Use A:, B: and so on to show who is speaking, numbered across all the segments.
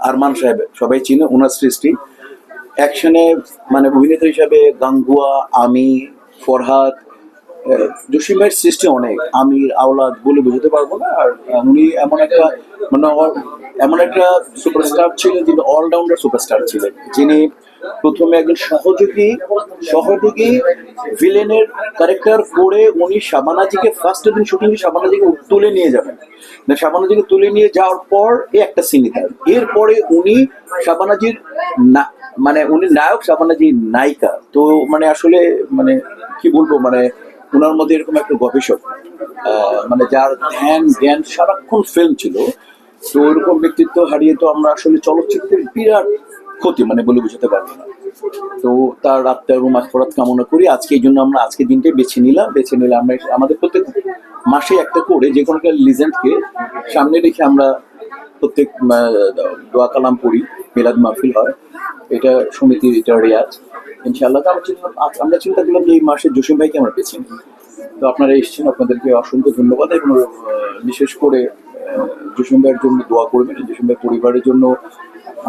A: আরমান সাহেব সবাই চিনে, ওনার সৃষ্টি। অ্যাকশনে মানে অভিনেতা হিসাবে গাঙ্গুয়া, আমি, ফরহাদ, জসিম ভাইয়ের সৃষ্টি অনেক, আমির, আওলাদ বলে বোঝাতে পারবো না। আর উনি এমন একটা মানে এমন একটা সুপারস্টার ছিলেন, যিনি অলরাউন্ডার সুপারস্টার ছিলেন, যিনি প্রথমে একজন সহযোগী ভিলেনের ক্যারেক্টার করে উনি শাবানাজিকে ফার্স্ট দিন শুটিং শাবানাজিকে তুলে নিয়ে যাবেন, শাবানাজিকে তুলে নিয়ে যাওয়ার পর একটা সিনে তার, এরপরে উনি শাবানাজির না মানে উনি নায়ক, শাবানাজি নায়িকা। তো মানে আসলে মানে কি বলবো, মানে ওনার মধ্যে এরকম একটা গবেষক মানে যার ধ্যান জ্ঞান সারাক্ষণ ফিল্ম ছিল। তো ওইরকম ব্যক্তিত্ব হারিয়ে তো আমরা আসলে চলচ্চিত্রের বিরাট ক্ষতি মানে বলে বোঝাতে পারবো না। তো তার আত্মার মাগফিরাত কামনা করি। আজকে এই জন্য আমরা আজকে দিনটাই বেছে নিলাম আমরা আমাদের প্রত্যেক মাসে একটা করে যে কোনো একটা লিজেন্ডকে সামনে রেখে আমরা প্রত্যেক দোয়া কালাম পড়ি, মিলাদ মাহফিল হয়, এটা সমিতির এটা রেয়াজ। ইনশাআল্লাহ আমরা চিন্তা করলাম যে এই মাসে জসিম ভাইকে আমরা বেছে নিই। তো আপনারা এসেছেন, আপনাদেরকে অসংখ্য ধন্যবাদ। এবং বিশেষ করে জসিম ভাইয়ের জন্য দোয়া করবেন, জসিম ভাই পরিবারের জন্য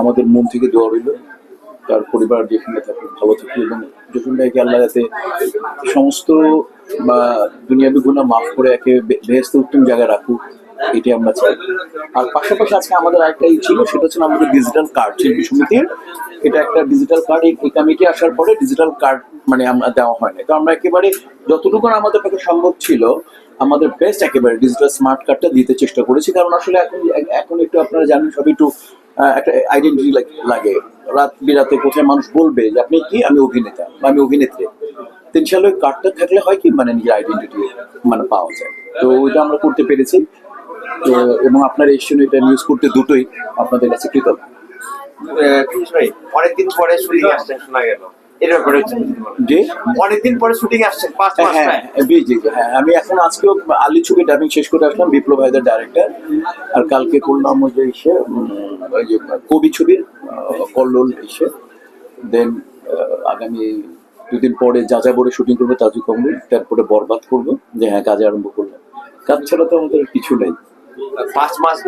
A: আমাদের মন থেকে দোয়া রইল, তার পরিবার যেখানে থাকুক ভালো থাকুক, এবং জসিম ভাইকে আল্লাহ যাতে সমস্ত বা দুনিয়াবি গুনাহ মাফ করে একে বেহেশতে উত্তম জায়গায় রাখুক, এটি আমরা চাই। আর পাশাপাশি আজকে আমাদের আরেকটা ছিল, সেটা হচ্ছে আমাদের ডিজিটাল কার্ড শিল্পী সমিতির। এটা একটা ডিজিটাল কার্ড, এই কমিটি আসার পরে ডিজিটাল কার্ড মানে আমরা দেওয়া হয় না। তো আমরা একেবারে যতটুকু আমাদের পক্ষে সম্ভব ছিল আমাদের বেস্ট একেবারে ডিজিটাল স্মার্ট কার্ডটা দিতে চেষ্টা করেছি। কারণ আসলে এখন একটু আপনারা জানেন সব একটু একটা আইডেন্টিটি লাগে। রাত বিরাতে কোথায় মানুষ বলবে যে আপনি কি, আমি অভিনেতা বা আমি অভিনেত্রী। ইনশাআল্লাহ ওই কার্ডটা থাকলে হয় কি মানে নিজের আইডেন্টিটি মানে পাওয়া যায়। তো ওইটা আমরা করতে পেরেছি। তো এবং আপনার এই জন্য এটা নিউজ করতে দুটোই আপনাদের কাছে কৃতজ্ঞ।
B: অনেকদিন পরে শুটিং আসছেন শোনা গেল, এর ব্যাপারে
A: যে
B: অনেকদিন পরে শুটিং আসছেন 5 মাস।
A: হ্যাঁ জি আমি এখন আজকেও আলি ছবি ডাবিং শেষ করে আসলাম, বিপ্লব ভাইদের ডাইরেক্টর। আর কালকে করলাম ওই যে ওই যে কবি ছবির কল্লোল এসে। দেন আগামী 2 দিন পরে যাযাবরে শুটিং করবো তাজু কমলি, তারপরে বরবাদ করবো। যে হ্যাঁ কাজে আরম্ভ করবো, কাজ ছাড়া তো আমাদের কিছু নেই।
B: 5 মাস